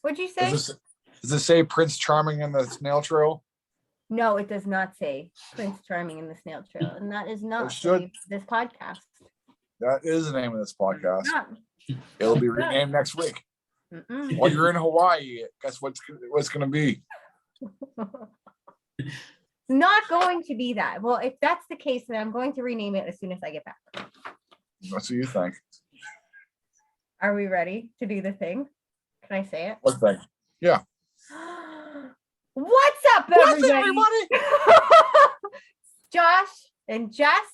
What'd you say? Does it say Prince Charming in the snail trail? No, it does not say Prince Charming in the Snail Trail, and that is not this podcast. That is the name of this podcast. Yeah. It'll be renamed next week. While you're in Hawaii, guess what's going to be? It's not going to be that. Well, if that's the case, then I'm going to rename it as soon as I get back. That's what you think. Are we ready to do the thing? Can I say it? What thing? Yeah. What's up, everybody? Josh and Jess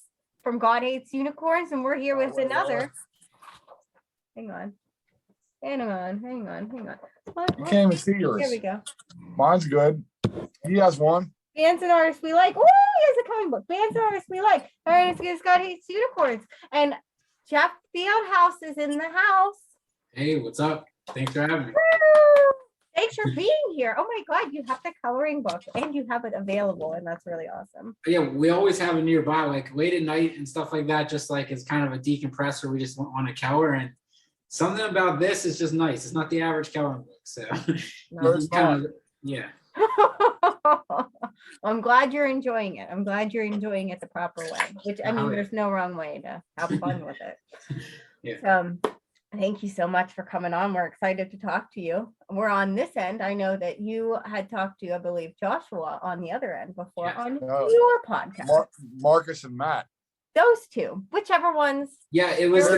from God Hates Unicorns, and we're here with another. Hang on. You can't even see yours. Here we go. Mine's good. He has one. Bands and artists we like. Oh, he has a comic book. Bands and artists we like. All right, it's God Hates Unicorns. And Jeff Fieldhouse is in the house. Hey, what's up? Thanks for having me. Woo! Thanks for being here. Oh my God, you have the coloring book and you have it available, and that's really awesome. Yeah, we always have it nearby, like late at night and stuff like that, just like it's kind of a decompressor. We just want to color, and something about this is just nice. It's not the average coloring book, so No, it's kind of, yeah. I'm glad you're enjoying it. I'm glad you're enjoying it the proper way, which I mean, there's no wrong way to have fun with it. Yeah. Thank you so much for coming on. We're excited to talk to you. We're on this end. I know that you had talked to, I believe, Joshua on the other end before on your podcast. Marcus and Matt. Those two, whichever ones. Yeah, it was.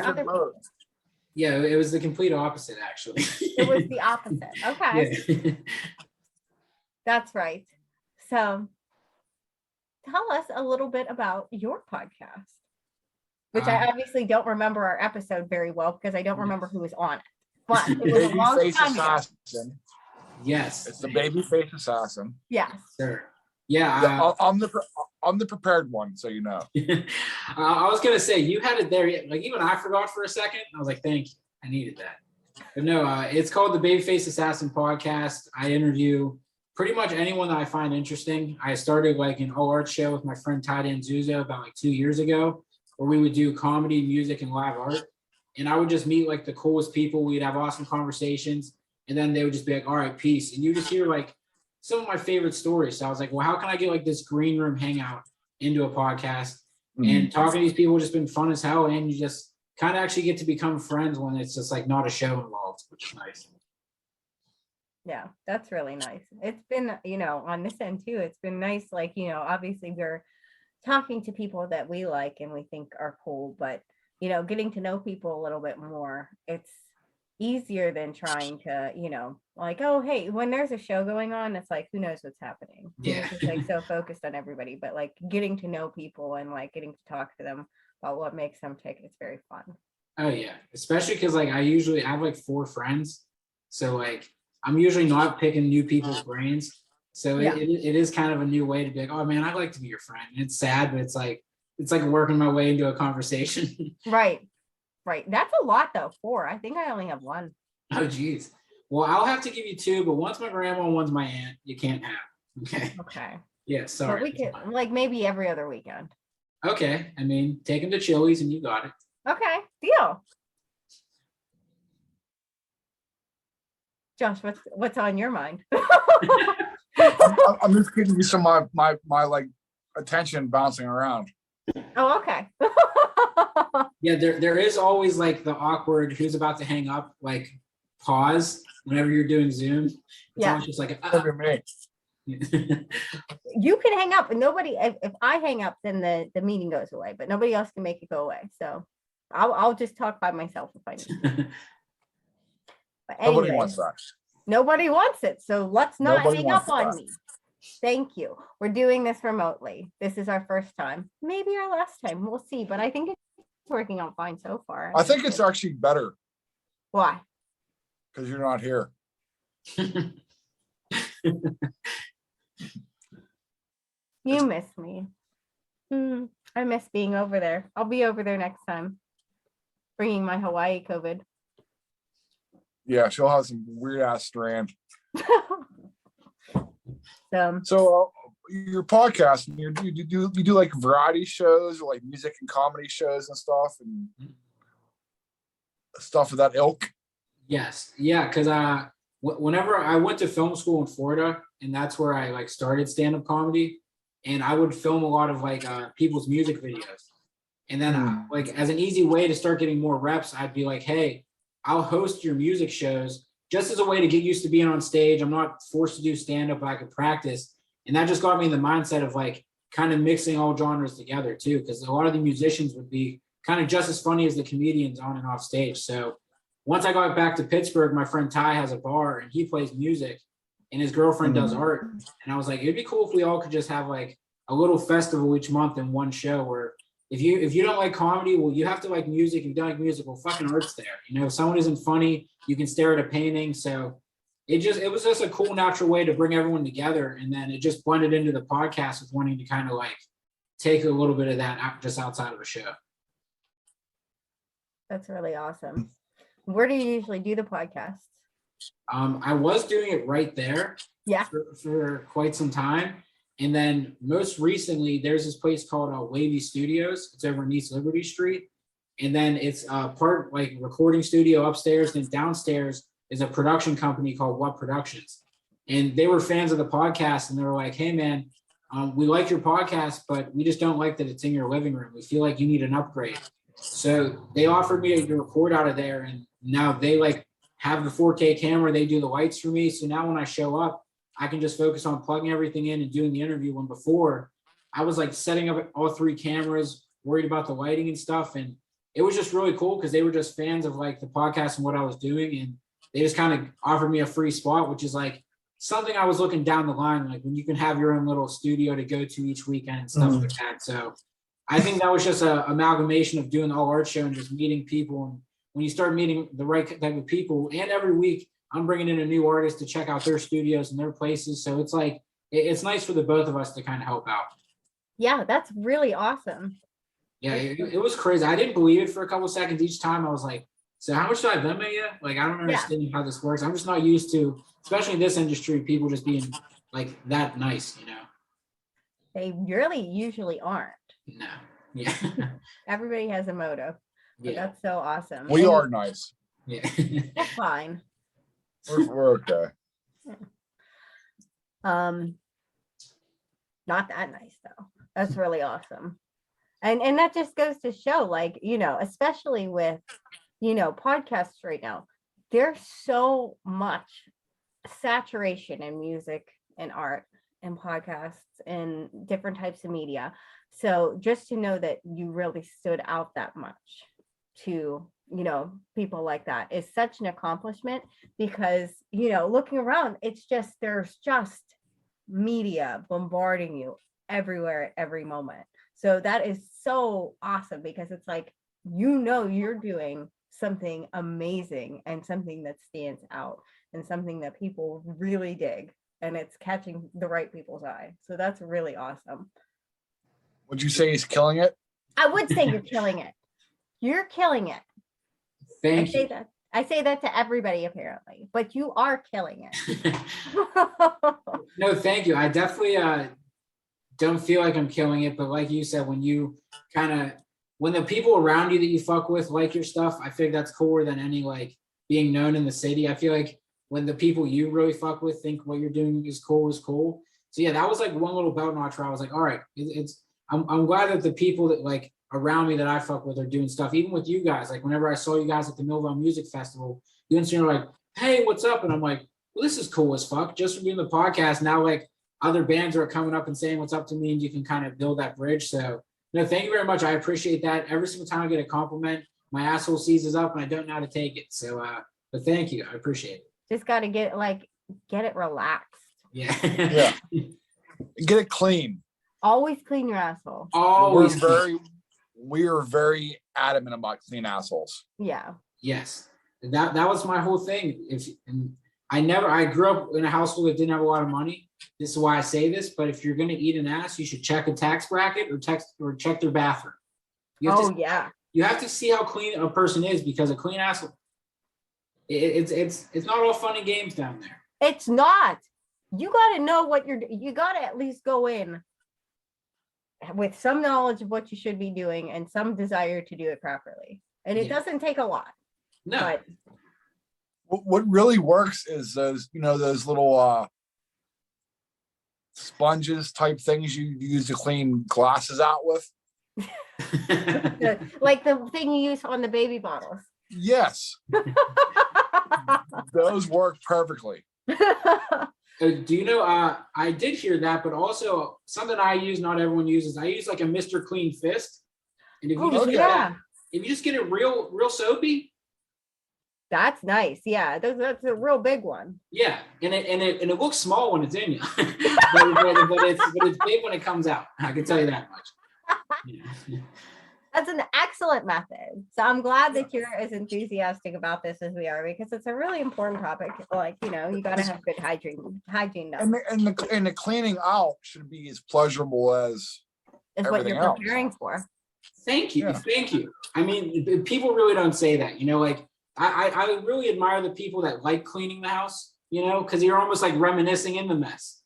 Yeah, it was the complete opposite, actually. It was the opposite. Okay. Yeah. That's right. So tell us a little bit about your podcast, which I obviously don't remember our episode very well because I don't remember who was on it. But it was a long time ago. Yes. It's the Babyface Assassin. Yes. Sure. Yeah. I'm the prepared one, so you know. I was gonna say you had it there. Like even I forgot for a second. I was like, thank you. I needed that. But no, it's called the Babyface Assassin Podcast. I interview pretty much anyone that I find interesting. I started like an all art show with my friend Ty Danzuzzo about like 2 years ago, where we would do comedy, music, and live art. And I would just meet like the coolest people. We'd have awesome conversations. And then they would just be like, all right, peace. And you just hear like some of my favorite stories. So I was like, well, how can I get like this green room hangout into a podcast? Mm-hmm. And talking to these people has just been fun as hell. And you just kind of actually get to become friends when it's just like not a show involved, which is nice. Yeah, that's really nice. It's been, on this end too, it's been nice. Like, obviously we're talking to people that we like and we think are cool, but, getting to know people a little bit more, it's easier than trying to, like, oh, hey, when there's a show going on, it's like, who knows what's happening? Yeah. It's just like so focused on everybody, but like getting to know people and like getting to talk to them about what makes them tick, it's very fun. Oh yeah, especially because like I have like 4 friends, so like I'm usually not picking new people's brains, so it is kind of a new way to be like, oh man, I'd like to be your friend. And it's sad, but it's like working my way into a conversation. Right. That's a lot though. 4. I think I only have 1. Oh geez. Well, I'll have to give you 2, but one's my grandma and one's my aunt. You can't have. Okay. Yeah. Sorry. But we can like maybe every other weekend. Okay. I mean, take them to Chili's and you got it. Okay. Deal. Josh, what's on your mind? I'm just giving you some of my like attention bouncing around. Oh, okay. Yeah, there is always like the awkward who's about to hang up, like pause whenever you're doing Zoom. It's always just like you can hang up and nobody, if I hang up, then the meeting goes away, but nobody else can make it go away. So I'll just talk by myself if I need to. But anyway, nobody wants that. Nobody wants it. So let's not hang up on me. Thank you. We're doing this remotely. This is our first time. Maybe our last time. We'll see. But I think it's working out fine so far. I think it's actually better. Why? Because you're not here. You miss me. I miss being over there. I'll be over there next time. Bringing my Hawaii COVID. Yeah, she'll have some weird ass strand. So your podcast, you do like variety shows or like music and comedy shows and stuff and stuff of that ilk. Yes, yeah, because whenever I went to film school in Florida, and that's where I like started stand-up comedy, and I would film a lot of like people's music videos. And then like as an easy way to start getting more reps, I'd be like, hey, I'll host your music shows just as a way to get used to being on stage. I'm not forced to do stand-up, but I could practice. And that just got me in the mindset of like kind of mixing all genres together too, because a lot of the musicians would be kind of just as funny as the comedians on and off stage. So once I got back to Pittsburgh, my friend Ty has a bar and he plays music and his girlfriend does art. And I was like, it'd be cool if we all could just have like a little festival each month in one show where if you don't like comedy, well, you have to like music. If you don't like music, well, fucking art's there. You know, if someone isn't funny, you can stare at a painting. So it was just a cool, natural way to bring everyone together. And then it just blended into the podcast with wanting to kind of like take a little bit of that out, just outside of a show. That's really awesome. Where do you usually do the podcasts? I was doing it right there for quite some time. And then most recently, there's this place called Wavy Studios. It's over in East Liberty Street. And then it's part like recording studio upstairs. Then downstairs is a production company called What Productions. And they were fans of the podcast. And they were like, hey, man, we like your podcast, but we just don't like that it's in your living room. We feel like you need an upgrade. So they offered me to record out of there. And now they like have the 4K camera. They do the lights for me. So now when I show up, I can just focus on plugging everything in and doing the interview. When before I was like setting up all 3 cameras, worried about the lighting and stuff. And it was just really cool because they were just fans of like the podcast and what I was doing. And they just kind of offered me a free spot, which is like something I was looking down the line, like when you can have your own little studio to go to each weekend and stuff like that. So I think that was just an amalgamation of doing the all art show and just meeting people. And when you start meeting the right type of people, and every week I'm bringing in a new artist to check out their studios and their places. So it's like, it's nice for the both of us to kind of help out. Yeah, that's really awesome. Yeah, it was crazy. I didn't believe it for a couple of seconds each time. I was like, so how much do I limit you? Like, I don't understand how this works. I'm just not used to, especially in this industry, people just being like that nice, you know? They really usually aren't. No. Yeah. Everybody has a motive. Yeah. That's so awesome. We are nice. Yeah. We're fine. We're okay. Not that nice though. That's really awesome. And that just goes to show, like, you know, especially with, you know, podcasts right now, there's so much saturation in music and art and podcasts and different types of media. So just to know that you really stood out that much to, you know, people like that is such an accomplishment because, you know, looking around, it's just, there's just media bombarding you everywhere at every moment. So that is so awesome because it's like, you know, you're doing something amazing and something that stands out and something that people really dig and it's catching the right people's eye. So that's really awesome. Would you say he's killing it? I would say you're killing it. You're killing it. Thank you. I say that to everybody apparently, but you are killing it. No, thank you. I definitely don't feel like I'm killing it, but like you said, when you when the people around you that you fuck with like your stuff, I think that's cooler than any like being known in the city. I feel like when the people you really fuck with think what you're doing is cool. So yeah, that was like one little belt notch where I was like, all right, I'm glad that the people that like around me that I fuck with are doing stuff. Even with you guys, like whenever I saw you guys at the Millville Music Festival, you instantly were like, hey, what's up? And I'm like, well, this is cool as fuck. Just from doing the podcast, now like other bands are coming up and saying what's up to me, and you can kind of build that bridge. So no, thank you very much. I appreciate that. Every single time I get a compliment, my asshole seizes up and I don't know how to take it. So but thank you. I appreciate it. Just got to get it relaxed. Yeah. Yeah. Get it clean. Always clean your asshole. Always. We are very adamant about clean assholes. Yeah. Yes. That was my whole thing. I grew up in a household that didn't have a lot of money. This is why I say this, but if you're going to eat an ass, you should check a tax bracket or check their bathroom. You have to see how clean a person is, because a clean ass, it's not all fun and games down there. It's not. You got to know what you got to at least go in with some knowledge of what you should be doing and some desire to do it properly. And it doesn't take a lot. No. But What really works is those, those little sponges type things you use to clean glasses out with. Like the thing you use on the baby bottles. Yes, those work perfectly. Do you know, I did hear that, but also something I use, not everyone uses. I use like a Mr. Clean Fist. And if you just get that, if you just get it real soapy. That's nice. Yeah, that's a real big one. Yeah, and it looks small when it's in you, but it's big when it comes out. I can tell you that much. Yeah. That's an excellent method. So I'm glad that you're as enthusiastic about this as we are, because it's a really important topic. Like, you got to have good hygiene. And the cleaning out should be as pleasurable as what you're preparing for. Thank you. Thank you. I mean, people really don't say that, like I really admire the people that like cleaning the house, because you're almost like reminiscing in the mess,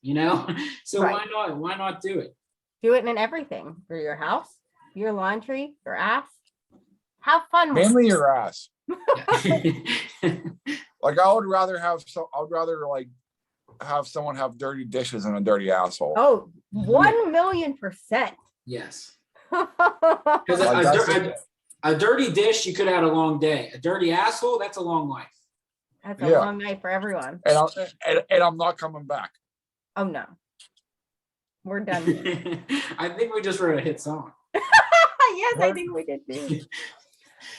so right. Why not do it? Do it in everything, for your house, your laundry, your ass. Have fun. Mainly your ass. Like I would rather have someone have dirty dishes than a dirty asshole. Oh, 1,000,000%. Yes. Because a dirty dish, you could have had a long day. A dirty asshole, that's a long life. That's a long night for everyone. And I'm not coming back. Oh no. We're done. I think we just wrote a hit song. Yes, I think we did too.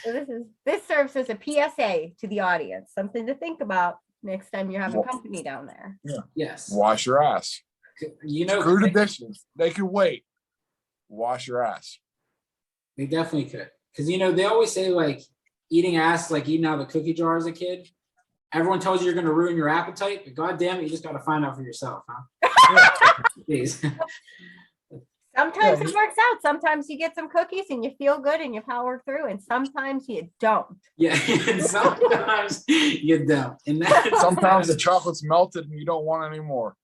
So this serves as a PSA to the audience, something to think about next time you're having company down there. Yeah. Yes. Wash your ass. Screw the dishes. They can wait. Wash your ass. They definitely could. Because, they always say, like, eating ass, like eating out of a cookie jar as a kid. Everyone tells you you're going to ruin your appetite, but God damn it, you just got to find out for yourself, huh? Please. Sometimes it works out. Sometimes you get some cookies and you feel good and you power through, and sometimes you don't. Yeah, sometimes you don't. And sometimes the chocolate's melted and you don't want any more.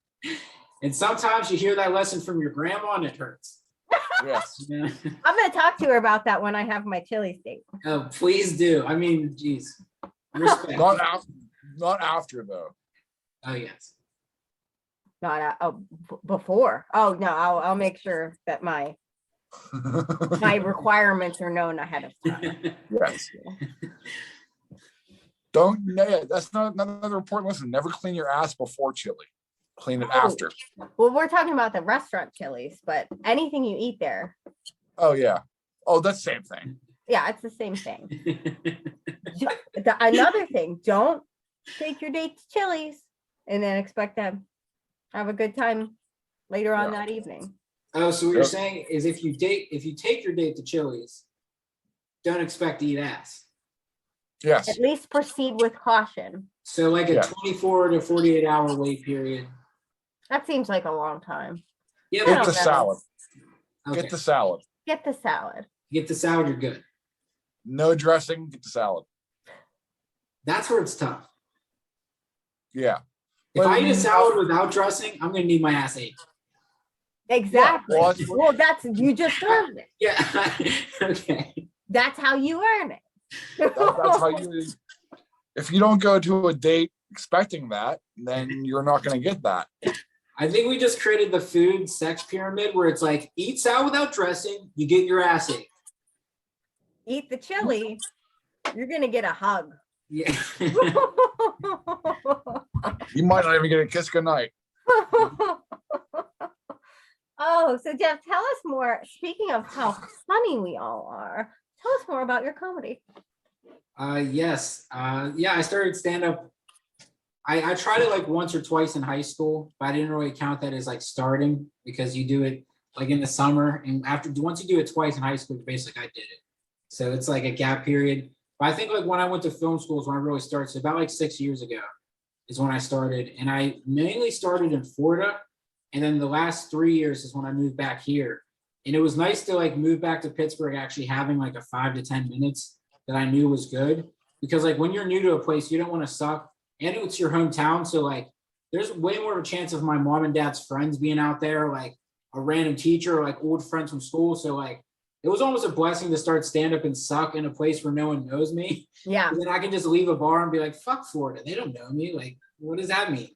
And sometimes you hear that lesson from your grandma and it hurts. Yes. I'm going to talk to her about that when I have my chili steak. Oh, please do. I mean, geez. Respect. Not after though. Oh yes. Not before. Oh no, I'll make sure that my requirements are known ahead of time. Yes. That's not another important lesson. Never clean your ass before chili. Clean it after. Well, we're talking about the restaurant chilies, but anything you eat there. Oh yeah. Oh, that's the same thing. Yeah, it's the same thing. Another thing, don't take your date to Chili's and then expect to have a good time later on that evening. Oh, so what you're saying is if you take your date to Chili's, don't expect to eat ass. Yes. At least proceed with caution. So like a 24 to 48 hour wait period. That seems like a long time. Yeah, get the salad. Okay. Get the salad. Get the salad. Get the salad, you're good. No dressing, get the salad. That's where it's tough. Yeah. If I eat a salad without dressing, I'm gonna need my ass ate. Exactly. Yeah, well, you just earned it. Yeah. Okay. That's how you earn it. That's how you. If you don't go to a date expecting that, then you're not going to get that. I think we just created the food sex pyramid where it's like eat salad without dressing, you get your ass ate. Eat the chili, you're going to get a hug. Yeah. You might not even get a kiss goodnight. Oh, so Jeff, tell us more. Speaking of how funny we all are, tell us more about your comedy. Yes. I started stand-up. I tried it like once or twice in high school, but I didn't really count that as like starting because you do it like in the summer. And once you do it twice in high school, basically I did it. So it's like a gap period. But I think like when I went to film school is when I really started. So about like 6 years ago is when I started. And I mainly started in Florida. And then the last 3 years is when I moved back here. And it was nice to like move back to Pittsburgh, actually having like a 5 to 10 minutes that I knew was good. Because like when you're new to a place, you don't want to suck. And it's your hometown. So like there's way more of a chance of my mom and dad's friends being out there, like a random teacher or like old friends from school. So like it was almost a blessing to start stand up and suck in a place where no one knows me. Yeah. And then I can just leave a bar and be like, fuck Florida. They don't know me. Like, what does that mean?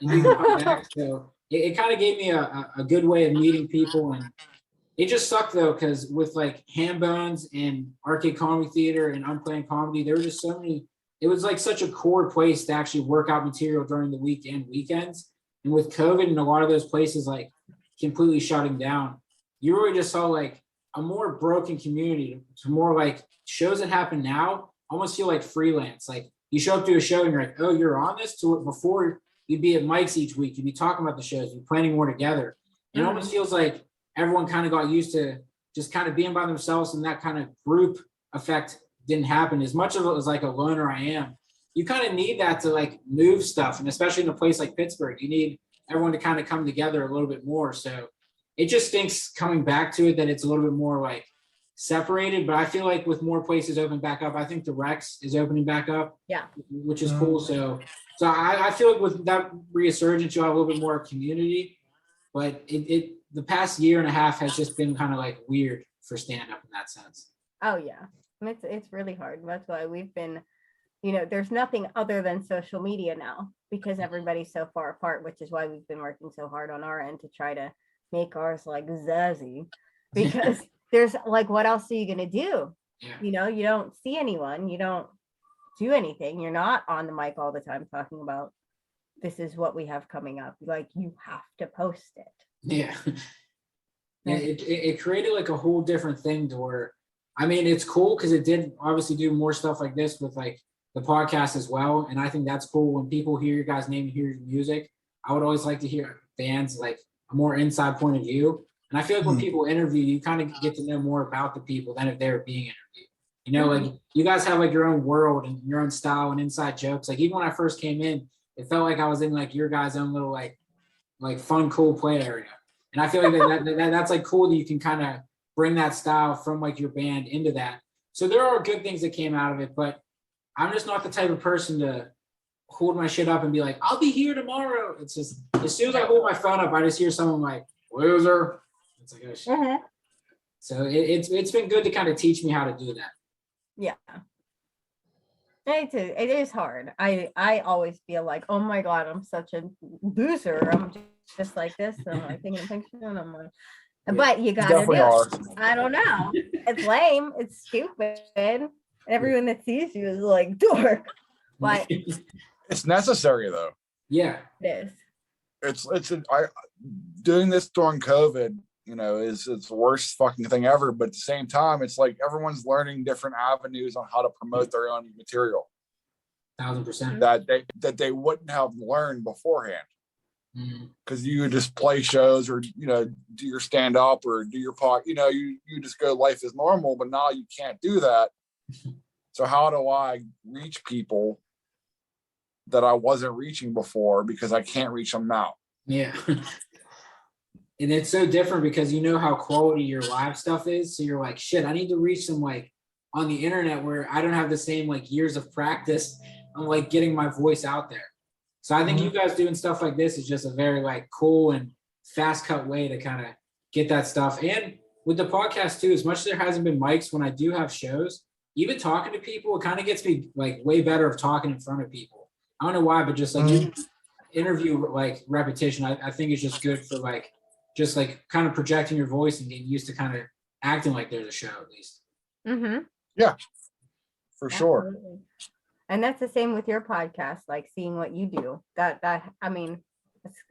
And you can come back. So it kind of gave me a good way of meeting people. And it just sucked though, because with like Ham Bones and Arcade Comedy Theater and Unplanned Comedy, there were just so many, it was like such a core place to actually work out material during the week and weekends. And with COVID and a lot of those places like completely shutting down, you really just saw like a more broken community to more like shows that happen now almost feel like freelance. Like you show up to a show and you're like, oh, you're on this, to before you'd be at Mike's each week, you'd be talking about the shows, you're planning more together. It almost feels like everyone kind of got used to just kind of being by themselves, and that kind of group effect didn't happen. As much of it was like a loner I am, you kind of need that to like move stuff. And especially in a place like Pittsburgh, you need everyone to kind of come together a little bit more. So it just stinks coming back to it that it's a little bit more like separated. But I feel like with more places open back up, I think the Rex is opening back up. Yeah. Which is cool. So I feel like with that resurgence, you'll have a little bit more community. But the past year and a half has just been kind of like weird for stand up in that sense. Oh yeah. It's really hard. That's why we've been, there's nothing other than social media now because everybody's so far apart, which is why we've been working so hard on our end to try to make ours like zazzy, because there's like, what else are you going to do? Yeah. You don't see anyone, you don't do anything. You're not on the mic all the time talking about this is what we have coming up. Like you have to post it. Yeah. Yeah, it created like a whole different thing to where, I mean, it's cool because it did obviously do more stuff like this with like the podcast as well. And I think that's cool when people hear your guys' name and hear your music. I would always like to hear bands like a more inside point of view. And I feel like when people interview, you kind of get to know more about the people than if they were being interviewed. Like you guys have like your own world and your own style and inside jokes. Like even when I first came in, it felt like I was in like your guys' own little like fun, cool play area. And I feel like that's like cool that you can kind of bring that style from like your band into that. So there are good things that came out of it, but I'm just not the type of person to hold my shit up and be like, I'll be here tomorrow. It's just, as soon as I hold my phone up, I just hear someone like, loser. It's like, oh shit. So it's been good to kind of teach me how to do that. Yeah. It is hard. I always feel like, oh my God, I'm such a loser. I'm just like this. And I'm like taking a picture and I'm like, but you gotta do it. I don't know. It's lame. It's stupid. Everyone that sees you is like dork. But it's necessary though. Yeah. It is. Doing this during COVID, it's the worst fucking thing ever. But at the same time, it's like everyone's learning different avenues on how to promote their own material. 1000%. That they wouldn't have learned beforehand. Because you just play shows or do your stand up or do your pod, you just go life is normal, but now you can't do that. So how do I reach people that I wasn't reaching before because I can't reach them now? Yeah. And it's so different because you know how quality your live stuff is. So you're like, shit, I need to reach them like on the internet where I don't have the same like years of practice. I'm like getting my voice out there. So I think you guys doing stuff like this is just a very like cool and fast cut way to kind of get that stuff. And with the podcast too, as much as there hasn't been mics, when I do have shows, even talking to people, it kind of gets me like way better of talking in front of people. I don't know why, but just like interview like repetition, I think is just good for like, just like kind of projecting your voice and getting used to kind of acting like there's a show at least. Yeah, for sure. Absolutely. And that's the same with your podcast, like seeing what you do. That I mean,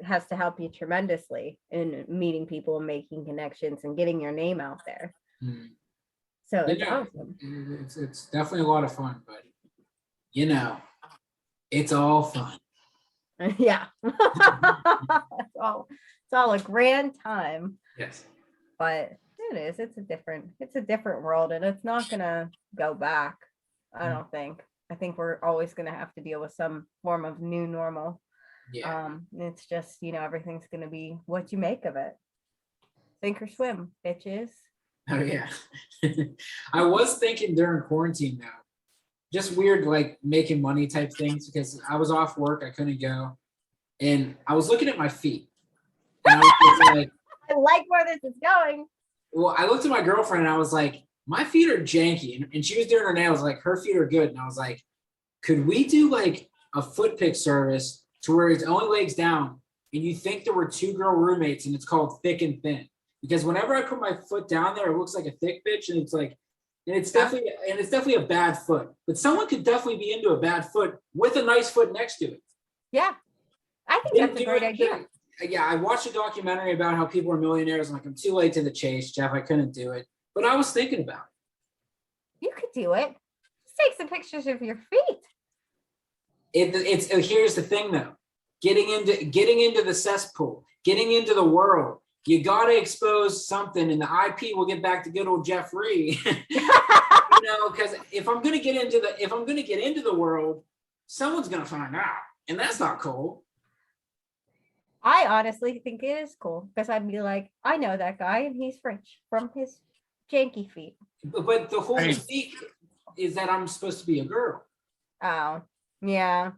has to help you tremendously in meeting people and making connections and getting your name out there. So it's awesome. It's definitely a lot of fun, but it's all fun. Yeah. it's all a grand time. Yes. But it is. It's a different world, and it's not gonna go back. I don't think. I think we're always gonna have to deal with some form of new normal. Yeah. It's just, everything's gonna be what you make of it. Sink or swim, bitches. Oh yeah. I was thinking during quarantine now, just weird like making money type things because I was off work, I couldn't go, and I was looking at my feet. And I was like, I like where this is going. Well, I looked at my girlfriend and I was like, my feet are janky. And she was doing her nails, like her feet are good. And I was like, could we do like a foot pick service to where it's only legs down and you think there were 2 girl roommates and it's called thick and thin? Because whenever I put my foot down there, it looks like a thick bitch, and it's definitely a bad foot. But someone could definitely be into a bad foot with a nice foot next to it. Yeah, I think that's a great idea. Yeah, I watched a documentary about how people are millionaires. I'm like, I'm too late to the chase, Jeff. I couldn't do it. But I was thinking about it. You could do it. Just take some pictures of your feet. Here's the thing though. Getting into the cesspool, getting into the world, you gotta expose something, and the IP will get back to good old Jeffrey. Because if I'm gonna get into the world, someone's gonna find out, and that's not cool. I honestly think it is cool because I'd be like, I know that guy and he's rich from his janky feet. But the whole mystique is that I'm supposed to be a girl. Oh, yeah.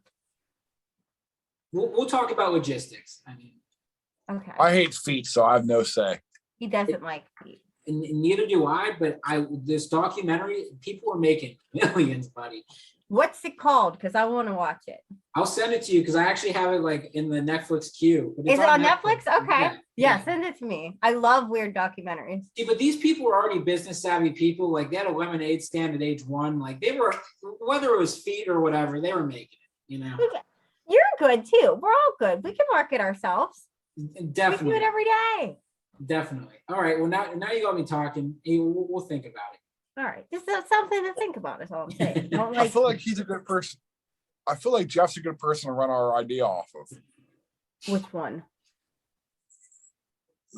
We'll talk about logistics. I mean, okay. I hate feet, so I have no say. He doesn't like feet. And neither do I, but this documentary, people are making millions, buddy. What's it called? Because I want to watch it. I'll send it to you because I actually have it like in the Netflix queue. Is it on Netflix? Okay. Yeah, send it to me. I love weird documentaries. See, but these people were already business savvy people. Like they had a lemonade stand at age 1. Like they were, whether it was feet or whatever, they were making it, You're good too. We're all good. We can market ourselves. Definitely. We do it every day. Definitely. All right. Well, now you got me talking. We'll think about it. All right. Just something to think about is all I'm saying. I feel like he's a good person. I feel like Jeff's a good person to run our idea off of. Which one?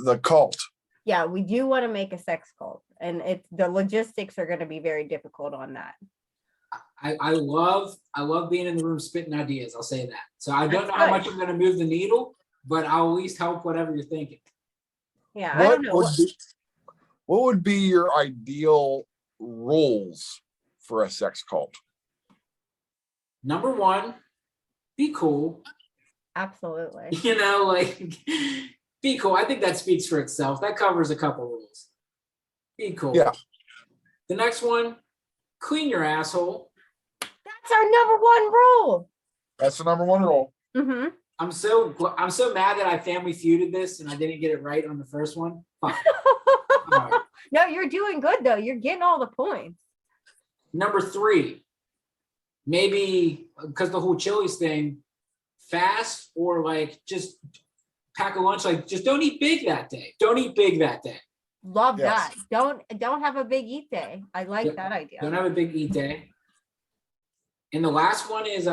The cult. Yeah, we do want to make a sex cult, and the logistics are going to be very difficult on that. I love being in the room spitting ideas. I'll say that. So I don't know how much I'm going to move the needle, but I'll at least help whatever you're thinking. Yeah, I don't know. What would be your ideal rules for a sex cult? Number 1, be cool. Absolutely. Be cool. I think that speaks for itself. That covers a couple rules. Be cool. Yeah. The next one, clean your asshole. That's our number 1 rule. That's the number 1 rule. Mm-hmm. I'm so mad that I family feuded this and I didn't get it right on the first one. Fuck. Right. No, you're doing good though. You're getting all the points. Number 3, maybe because the whole Chili's thing, fast or like just pack a lunch. Like just don't eat big that day. Don't eat big that day. Love that. Don't have a big eat day. I like that idea. Don't have a big eat day. And the last one is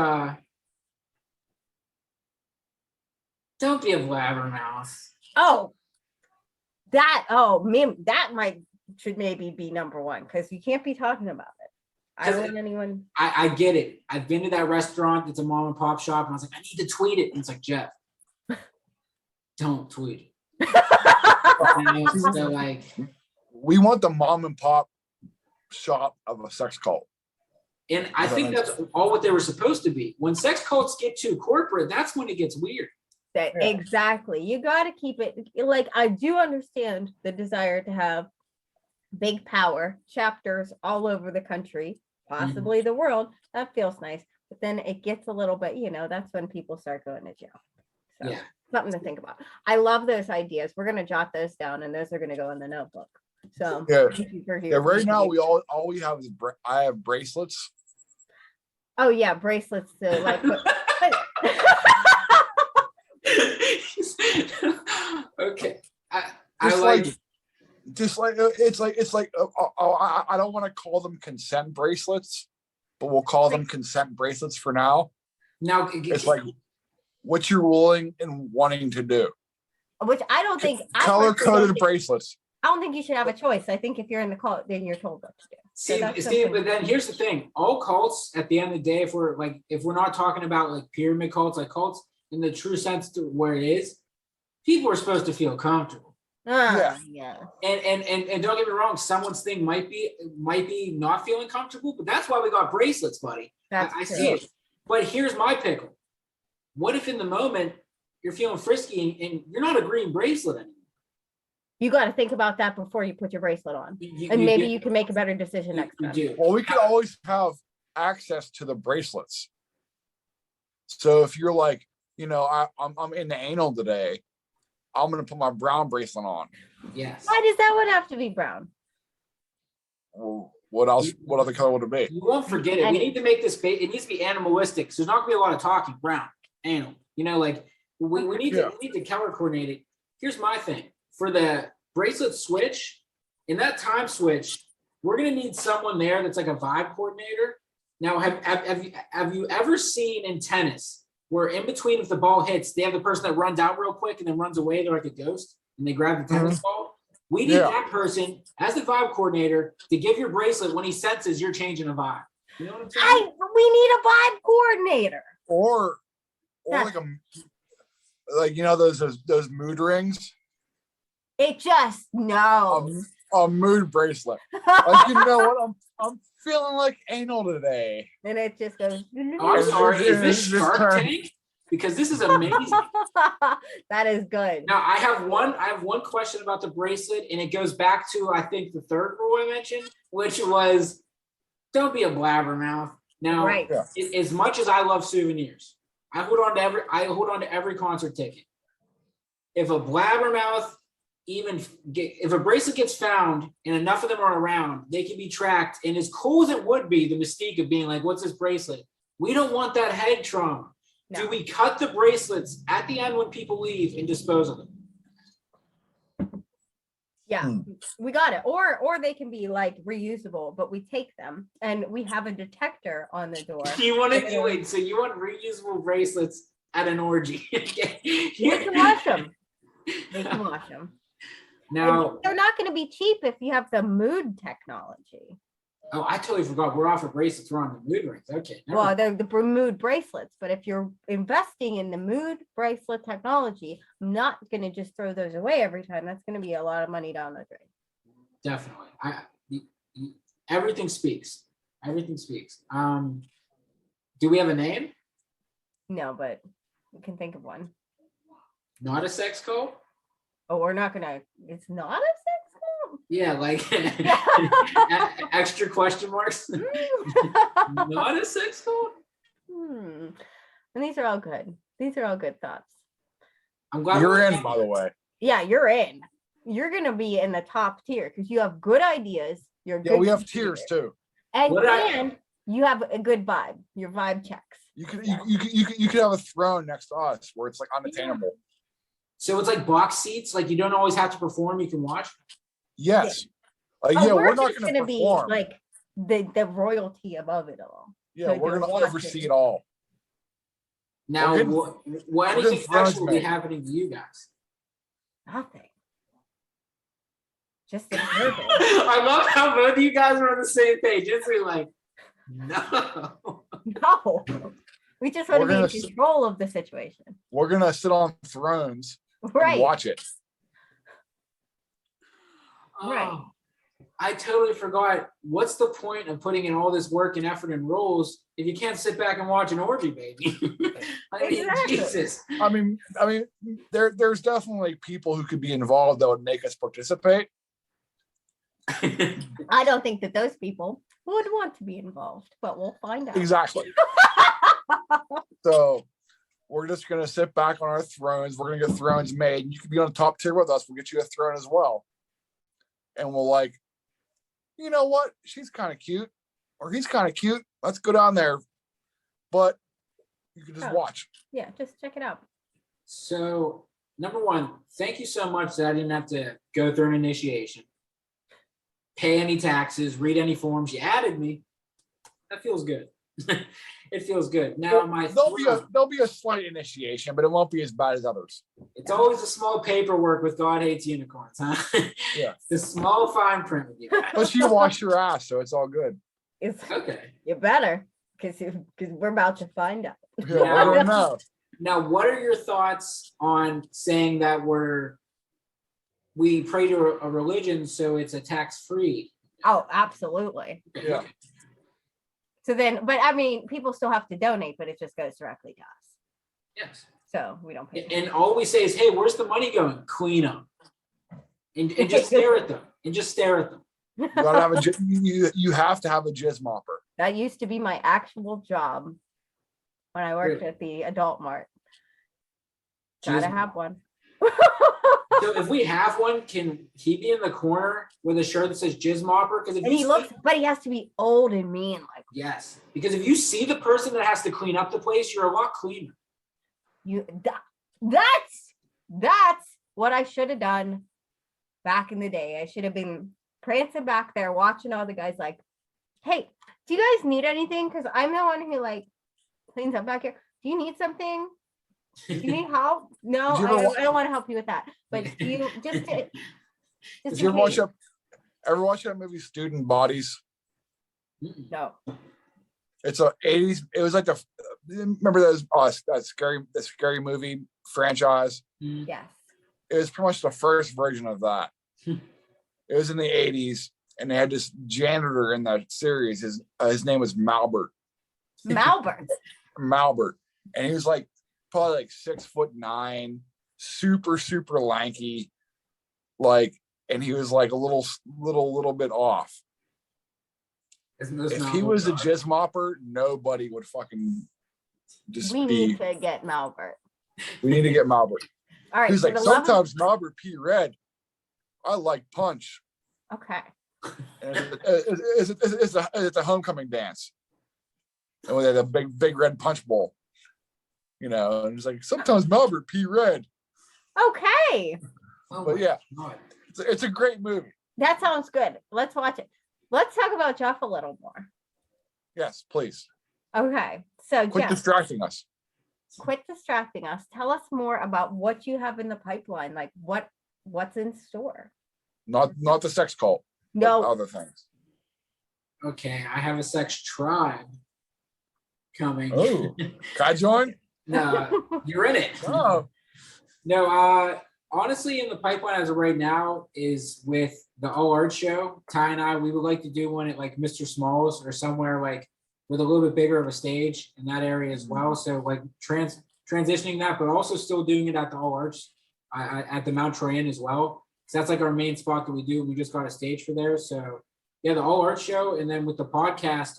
don't be a blabbermouth. That should maybe be number 1 because you can't be talking about it. I don't want anyone. I get it. I've been to that restaurant. It's a mom and pop shop, and I was like, I need to tweet it. And it's like, Jeff, don't tweet it. So like, we want the mom and pop shop of a sex cult. And I think that's all what they were supposed to be. When sex cults get too corporate, that's when it gets weird. Exactly. You got to keep it like, I do understand the desire to have big power chapters all over the country, possibly the world. That feels nice. But then it gets a little bit, that's when people start going to jail. So something to think about. I love those ideas. We're going to jot those down and those are going to go in the notebook. So right now all we have is I have bracelets. Oh yeah, bracelets to like put. Okay. I don't want to call them consent bracelets, but we'll call them consent bracelets for now. Now it's like what you're willing and wanting to do. Which I don't think color-coded bracelets. I don't think you should have a choice. I think if you're in the cult, then you're told what to do. See, but then here's the thing: all cults, at the end of the day, if we're not talking about like pyramid cults, like cults in the true sense to where it is, people are supposed to feel comfortable. Yeah. And don't get me wrong, someone's thing might be not feeling comfortable, but that's why we got bracelets, buddy. I see it. But here's my pickle: what if in the moment you're feeling frisky and you're not a green bracelet anymore? You got to think about that before you put your bracelet on. You And maybe do- you can make a better decision next you time. do. Well, we could always have access to the bracelets. So if you're like, I'm in the anal today, I'm gonna put my brown bracelet on. Yes. Why does that one have to be brown? Well, what else? What other color would it be? You won't forget it. We need to make this. It needs to be animalistic. So there's not gonna be a lot of talking. Brown, anal. Like we need to color coordinate it. Here's my thing for the bracelet switch. In that time switch, we're gonna need someone there that's like a vibe coordinator. Now, have you ever seen in tennis where in between if the ball hits, they have the person that runs out real quick and then runs away, they're like a ghost, and they grab the tennis ball? We need that person as the vibe coordinator to give your bracelet when he senses you're changing a vibe. You know what I'm saying? We need a vibe coordinator. Or those mood rings. It just knows. A mood bracelet. Like, you know what? I'm feeling like anal today. And it just goes. Oh, I'm sorry. Is this Shark Tank? Because this is amazing. That is good. Now I have one question about the bracelet, and it goes back to I think the third rule I mentioned, which was don't be a blabbermouth. Now, Right. As much as I love souvenirs, I hold on to every concert ticket. If a blabbermouth if a bracelet gets found and enough of them are around, they can be tracked. And as cool as it would be, the mystique of being like, what's this bracelet? We don't want that head trauma. No. Do we cut the bracelets at the end when people leave and dispose of them? Yeah, we got it. Or they can be like reusable, but we take them and we have a detector on the door. So you want reusable bracelets at an orgy? You can wash them. They can wash them. Now, and they're not going to be cheap if you have the mood technology. Oh, I totally forgot. We're off of bracelets. We're on the mood rings. Okay. Well, they're the mood bracelets. But if you're investing in the mood bracelet technology, I'm not going to just throw those away every time. That's going to be a lot of money down the drain. Definitely. Everything speaks. Everything speaks. Do we have a name? No, but we can think of one. Not a sex code? Oh, we're not going to. It's not a sex code? Yeah, like extra question marks. Not a sex code? And these are all good. These are all good thoughts. I'm glad you're in, by the way. Yeah, you're in. You're going to be in the top tier because you have good ideas. We have tiers too. And you have a good vibe. Your vibe checks. You could have a throne next to us where it's like unattainable. So it's like box seats, like you don't always have to perform, you can watch. Yes. We're not going to be like the royalty above it all. Yeah, so we're going to oversee it all. Now, what anything special will be happening to you guys? Nothing. Just observe it. I love how both of you guys are on the same page. It's like, no. No. We just want to be in control of the situation. We're going to sit on thrones and watch it. Right. I totally forgot. What's the point of putting in all this work and effort and rules if you can't sit back and watch an orgy, baby? Exactly. Jesus. I mean, there's definitely people who could be involved that would make us participate. I don't think that those people would want to be involved, but we'll find out. Exactly. So we're just going to sit back on our thrones. We're going to get thrones made. You can be on the top tier with us. We'll get you a throne as well. And we'll like, you know what? She's kind of cute or he's kind of cute. Let's go down there. But you can just watch. Yeah, just check it out. So, number one, thank you so much that I didn't have to go through an initiation, pay any taxes, read any forms. You added me. That feels good. It feels good. Now there'll be a slight initiation, but it won't be as bad as others. It's always a small paperwork with God Hates Unicorns, huh? Yeah. The small fine print with you. But you wash your ass, so it's all good. It's okay. You better, because we're about to find out. Yeah, I don't know. Now, what are your thoughts on saying that we pray to a religion so it's a tax-free? Oh, absolutely. Yeah. So then, but I mean, people still have to donate, but it just goes directly to us. Yes. So we don't pay. And all we say is, hey, where's the money going? Clean up. and just stare at them and just stare at them. You gotta have you have to have a jizz mopper. That used to be my actual job when I worked at the adult mart. Gotta have one. So if we have one, can he be in the corner with a shirt that says jizz mopper? Because if And he looks, but he has to be old and mean. Like, yes, because if you see the person that has to clean up the place, you're a lot cleaner. That's what I should have done back in the day. I should have been prancing back there watching all the guys like, hey, do you guys need anything? Because I'm the one who like cleans up back here. Do you need something? Do you need help? No, I don't want to help you with that. But you just Did you ever watch that movie Student Bodies? No. It's a 80s. It was like remember that scary movie franchise? Yes. It was pretty much the first version of that. It was in the 80s, and they had this janitor in that series. His name was Malbert. Malbert. And he was like probably like 6'9", super lanky, like, and he was like a little bit off. If he was a jizz mopper, nobody would fucking We need to get Malbert. We need to get Malbert. All right. He's like, sometimes Malbert P. Red. I like punch. Okay. It's a homecoming dance. And we had a big red punch bowl. You know, and it's like, sometimes Malbert P. Red. Okay. But yeah, it's a great movie. That sounds good. Let's watch it. Let's talk about Jeff a little more. Yes, please. Okay. So Quit Jeff, distracting us. Quit distracting us. Tell us more about what you have in the pipeline. Like what's in store? Not the sex cult. No. Other things. Okay, I have a sex tribe coming. Oh, can I join? No, you're in it. Oh. No, honestly, in the pipeline as of right now is with the All Art Show. Ty and I, we would like to do one at like Mr. Smalls or somewhere like with a little bit bigger of a stage in that area as well. So like transitioning that, but also still doing it at the All Arts at the Mount Troy Inn as well. So that's like our main spot that we do. We just got a stage for there. So yeah, the All Art Show. And then with the podcast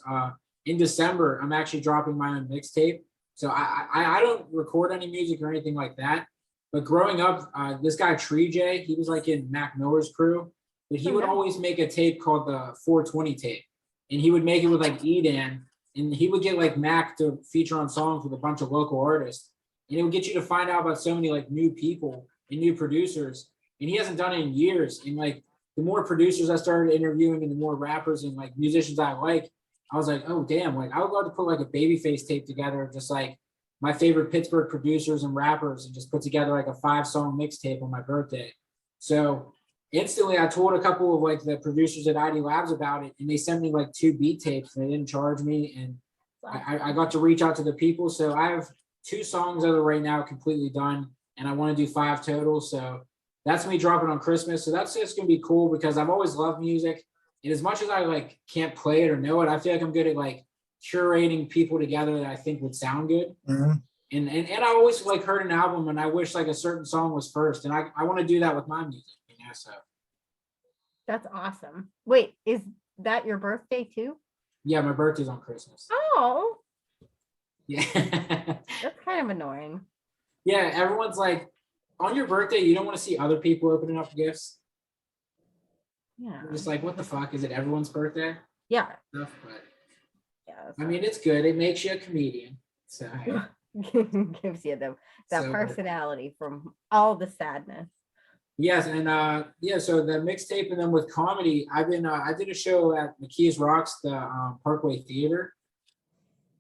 in December, I'm actually dropping my own mixtape. So I don't record any music or anything like that. But growing up, this guy Tree J, he was like in Mac Miller's crew, but he would always make a tape called the 420 tape. And he would make it with like Edan, and he would get like Mac to feature on songs with a bunch of local artists. And it would get you to find out about so many like new people and new producers. And he hasn't done it in years. And like the more producers I started interviewing and the more rappers and like musicians I like, I was like, oh damn, like I would love to put like a Babyface tape together, just like my favorite Pittsburgh producers and rappers, and just put together like a 5-song mixtape on my birthday. So instantly I told a couple of like the producers at ID Labs about it, and they sent me like 2 beat tapes and they didn't charge me. And I got to reach out to the people. So I have 2 songs as of right now completely done, and I want to do 5 total. So that's me dropping on Christmas. So that's just going to be cool because I've always loved music. And as much as I like can't play it or know it, I feel like I'm good at like curating people together that I think would sound good. Mm-hmm. And I always like heard an album and I wish like a certain song was first. And I want to do that with my music, you know, so. That's awesome. Wait, is that your birthday too? Yeah, my birthday's on Christmas. Oh. Yeah. That's kind of annoying. Yeah, everyone's like, on your birthday, you don't want to see other people opening up gifts. Yeah. You're just like, what the fuck? Is it everyone's birthday? Yeah. But, Yeah. I mean, it's good. It makes you a comedian. So gives you that personality from all the sadness. Yes, and so the mixtape, and then with comedy, I did a show at McKees Rocks, the Parkway Theater,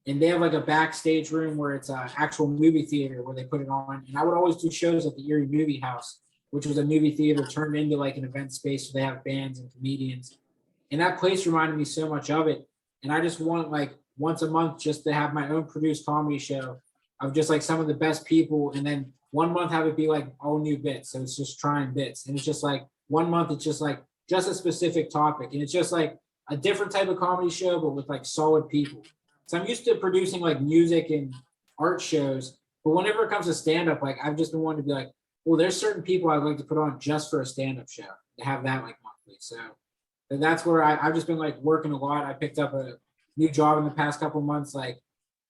and they have like a backstage room where it's an actual movie theater where they put it on. And I would always do shows at the Erie Movie House, which was a movie theater turned into like an event space where they have bands and comedians. And that place reminded me so much of it. And I just want like once a month just to have my own produced comedy show of just like some of the best people, and then 1 month have it be like all new bits. So it's just trying bits. And it's just like 1 month, it's just like just a specific topic. And it's just like a different type of comedy show, but with like solid people. So I'm used to producing like music and art shows, but whenever it comes to stand-up, like I've just been wanting to be like, well, there's certain people I'd like to put on just for a stand-up show to have that like monthly. So that's where I've just been like working a lot. I picked up a new job in the past couple months, like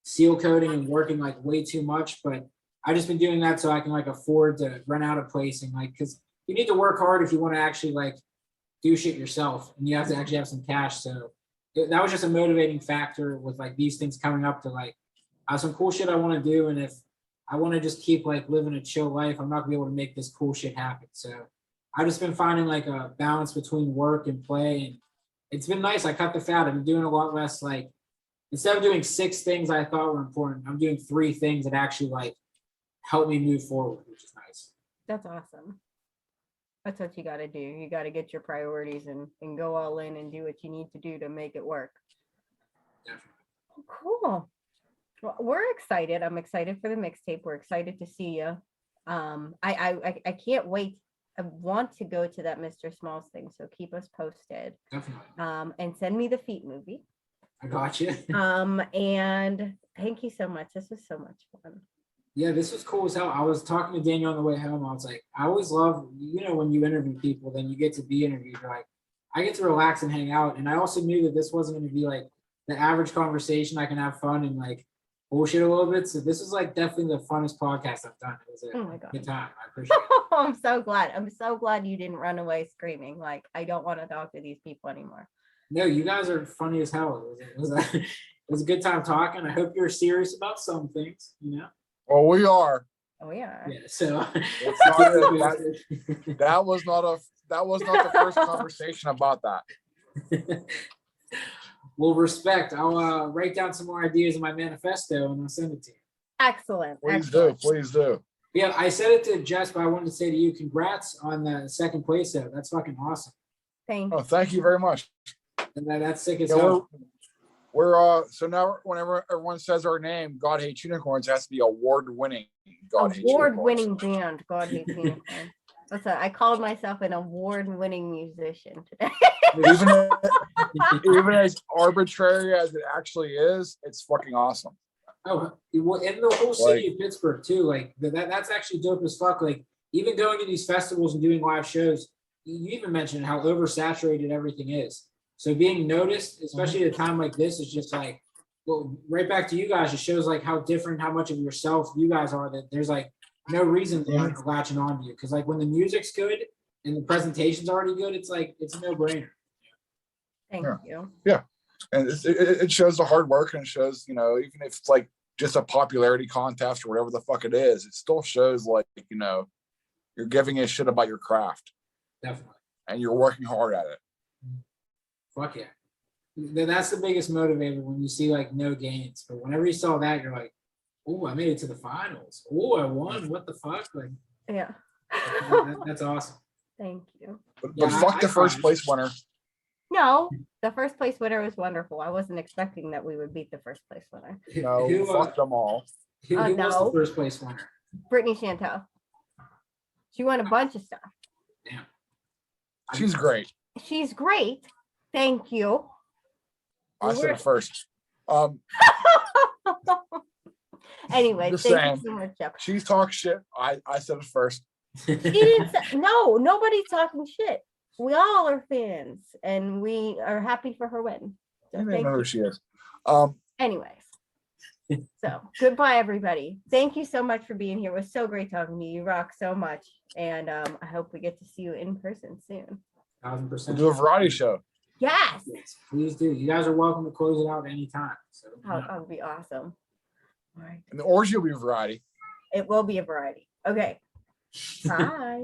seal coating and working like way too much. But I've just been doing that so I can like afford to rent out a place and like, because you need to work hard if you want to actually like do shit yourself, and you have to actually have some cash. So that was just a motivating factor with like these things coming up to like, I have some cool shit I want to do. And if I want to just keep like living a chill life, I'm not gonna be able to make this cool shit happen. So I've just been finding like a balance between work and play. And it's been nice. I cut the fat. I've been doing a lot less, like instead of doing 6 things I thought were important, I'm doing 3 things that actually like help me move forward, which is nice. That's awesome. That's what you got to do. You got to get your priorities and go all in and do what you need to do to make it work. Definitely. Cool. Well, we're excited. I'm excited for the mixtape. We're excited to see you. I can't wait. I want to go to that Mr. Smalls thing, so keep us posted. Definitely. And send me the feet movie. I got you. And thank you so much. This was so much fun. Yeah, this was cool as hell. I was talking to Daniel on the way home. I was like, I always love, when you interview people, then you get to be interviewed. You're like, I get to relax and hang out. And I also knew that this wasn't going to be like the average conversation. I can have fun and like bullshit a little bit. So this is like definitely the funnest podcast I've done. It was a good time. I appreciate it. I'm so glad. I'm so glad you didn't run away screaming. Like, I don't want to talk to these people anymore. No, you guys are funny as hell. It was a good time talking. I hope you're serious about some things, Well, we are. Oh, yeah. Yeah. So It's not that was not the first conversation about that. Well, respect. I'll write down some more ideas in my manifesto and I'll send it to you. Excellent. Please do. Yeah, I said it to Jess, but I wanted to say to you, congrats on the 2nd place though. That's fucking awesome. Thank Oh, you. thank you very much. And that's sick as Yeah, hell. we're so now whenever everyone says our name, God Hates Unicorns has to be award-winning. Award-winning band. God Hates Unicorns. I called myself an award-winning musician today. even as arbitrary as it actually is, it's fucking awesome. Oh, well, in the whole city of Pittsburgh too, like that's actually dope as fuck. Like even going to these festivals and doing live shows, you even mentioned how oversaturated everything is. So being noticed, especially at a time like this, is just like, well, right back to you guys. It shows like how different, how much of yourself you guys are. That there's like no reason to latching on to you, because like when the music's good and the presentation's already good, it's like it's a no-brainer. Thank you. Yeah, and it shows the hard work, and it shows even if it's like just a popularity contest or whatever the fuck it is, it still shows like you're giving a shit about your craft. Definitely. And you're working hard at it. Fuck yeah. That's the biggest motivator when you see like no gains. But whenever you saw that, you're like, oh, I made it to the finals. Oh, I won. What the fuck? Like, yeah. That's awesome. Thank you. But fuck the first place winner. No, the first place winner was wonderful. I wasn't expecting that we would beat the first place winner. No, fuck them all. Who was no. the first place winner? Brittany Chantel. She won a bunch of stuff. Damn. She's great. She's great. Thank you. I said it first. Anyway, Just thank saying. you so much, Jeff. She talks shit. I said it first. She didn't say, no, nobody's talking shit. We all are fans, and we are happy for her win. So I don't know who she is. Anyways, so goodbye, everybody. Thank you so much for being here. It was so great talking to you. You rock so much, and I hope we get to see you in person soon. 1000%. We'll do a variety show. Yes. Yes, please do. You guys are welcome to close it out anytime. So That would be awesome. All right. And the orgy will be variety. It will be a variety. Okay. Bye.